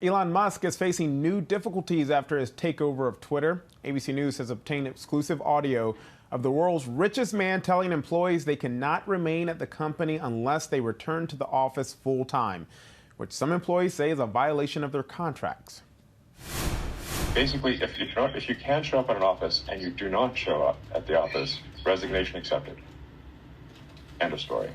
Elon Musk is facing new difficulties after his takeover of Twitter. ABC News has obtained exclusive audio of the world's richest man telling employees they cannot remain at the company unless they return to the office full time, which some employees say is a violation of their contracts. Basically, if you can show up at an office and you do not show up at the office, resignation accepted. End of story.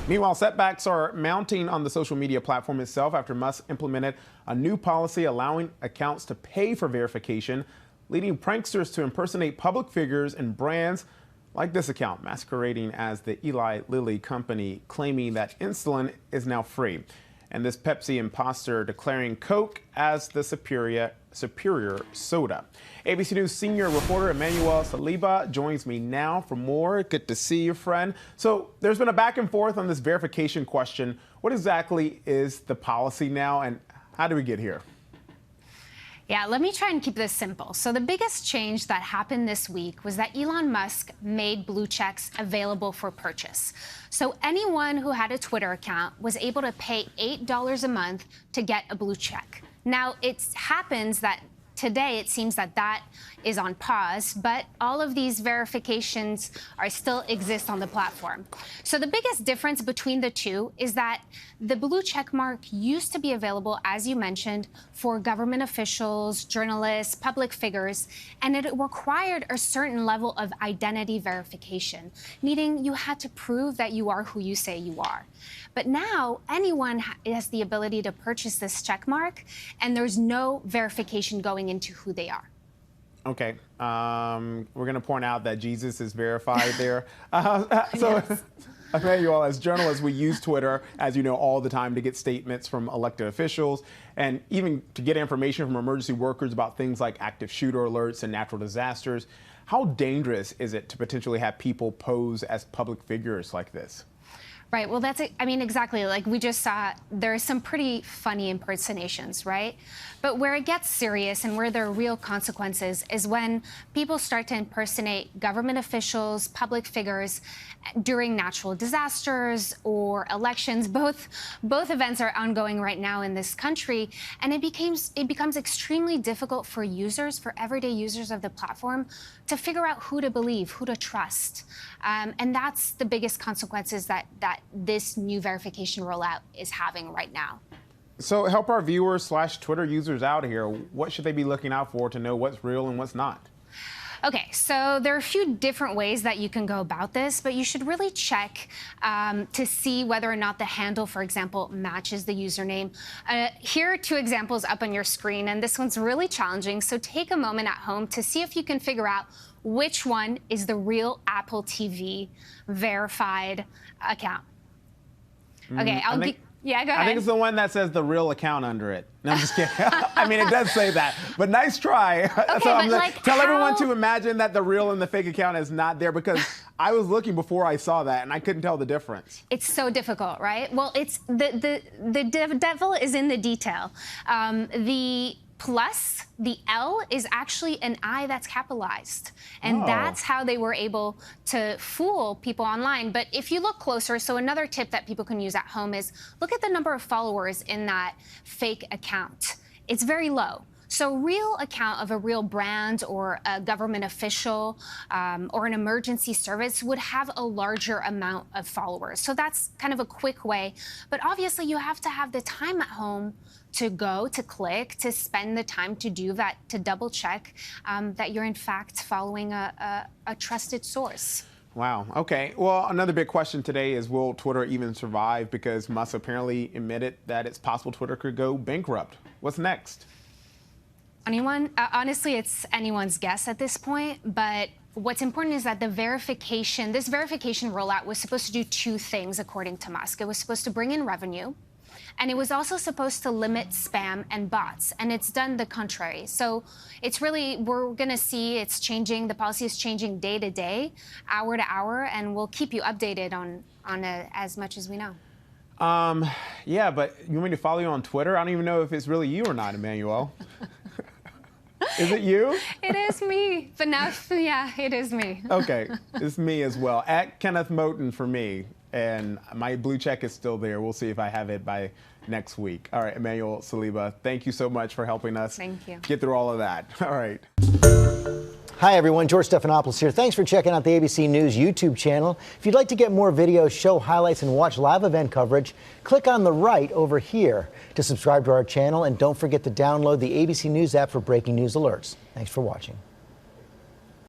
Meanwhile, setbacks are mounting on the social media platform itself after Musk implemented a new policy allowing accounts to pay for verification, leading pranksters to impersonate public figures and brands like this account, masquerading as the Eli Lilly company, claiming that insulin is now free. And this Pepsi imposter declaring Coke as the superior soda. ABC News senior reporter Emmanuel Saliba joins me now for more. Good to see you, friend. So there's been a back and forth on this verification question. What exactly is the policy now, and how do we get here? Yeah, let me try and keep this simple. So the biggest change that happened this week was that Elon Musk made blue checks available for purchase. So anyone who had a Twitter account was able to pay $8 a month to get a blue check. Now, it happens that today it seems that that is on pause, but all of these verifications still exist on the platform. So the biggest difference between the two is that the blue check mark used to be available, as you mentioned, for government officials, journalists, public figures, and it required a certain level of identity verification, meaning you had to prove that you are who you say you are. But now anyone has the ability to purchase this check mark, and there's no verification going into who they are. Okay, we're going to point out that Jesus is verified there. Yes. Emmanuel, as journalists, we use Twitter, as you know, all the time to get statements from elected officials and even to get information from emergency workers about things like active shooter alerts and natural disasters. How dangerous is it to potentially have people pose as public figures like this? Right. Well, exactly. Like we just saw, there are some pretty funny impersonations, right? But where it gets serious and where there are real consequences is when people start to impersonate government officials, public figures during natural disasters or elections. Both events are ongoing right now in this country, and it becomes extremely difficult for users, for everyday users of the platform, to figure out who to believe, who to trust. And that's the biggest consequences that this new verification rollout is having right now. So help our viewers / Twitter users out here. What should they be looking out for to know what's real and what's not? Okay, so there are a few different ways that you can go about this, but you should really check to see whether or not the handle, for example, matches the username. Here are two examples up on your screen, and this one's really challenging, so take a moment at home to see if you can figure out which one is the real Apple TV verified account. Okay, yeah, go ahead. I think it's the one that says the real account under it. No, I'm just kidding. I mean, it does say that, but nice try. Okay, So I'm tell everyone to imagine that the real and the fake account is not there, because I was looking before I saw that and I couldn't tell the difference. It's so difficult, right? Well, it's the devil is in the detail. The plus, the L, is actually an I that's capitalized. And that's how they were able to fool people online. But if you look closer, so another tip that people can use at home is look at the number of followers in that fake account. It's very low. So real account of a real brand or a government official or an emergency service would have a larger amount of followers. So that's kind of a quick way. But obviously you have to have the time at home to go, to click, to spend the time to do that, to double check that you're in fact following a trusted source. Wow. Okay. Well, another big question today is, will Twitter even survive? Because Musk apparently admitted that it's possible Twitter could go bankrupt. What's next? Honestly, it's anyone's guess at this point, but what's important is that this verification rollout was supposed to do two things, according to Musk. It was supposed to bring in revenue, and it was also supposed to limit spam and bots, and it's done the contrary. So it's really, we're going to see it's changing. The policy is changing day to day, hour to hour, and we'll keep you updated on as much as we know. Yeah, but you want me to follow you on Twitter? I don't even know if it's really you or not, Emmanuel. Is it you? It is me. But now, yeah, it is me. Okay, it's me as well. At Kenneth Moten for me. And my blue check is still there. We'll see if I have it by next week. All right, Emmanuel Saliba, thank you so much for helping us Thank you. get through all of that. All right. Hi, everyone. George Stephanopoulos here. Thanks for checking out the ABC News YouTube channel. If you'd like to get more videos, show highlights, and watch live event coverage, click on the right over here to subscribe to our channel. And don't forget to download the ABC News app for breaking news alerts. Thanks for watching.